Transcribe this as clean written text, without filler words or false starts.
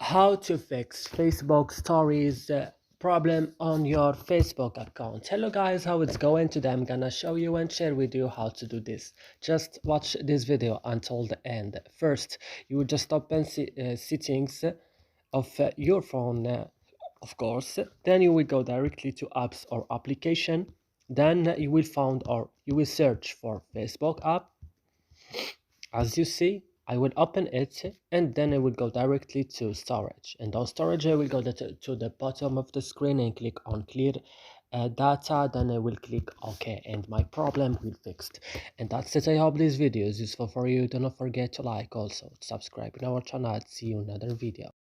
How to fix Facebook stories problem on your Facebook account. Hello guys, how it's going? Today I'm gonna show you and share with you how to do this. Just watch this video until the end. First, you will just open settings of your phone, of course. Then you will go directly to apps or application. Then you will find or you will search for Facebook app. As you see, I will open it and then I will go directly to storage, and on storage I will go to the bottom of the screen and click on clear data. Then I will click OK and my problem will fixed. And that's it. I hope this video is useful for you. Do not forget to like, also subscribe in our channel. See you in another video.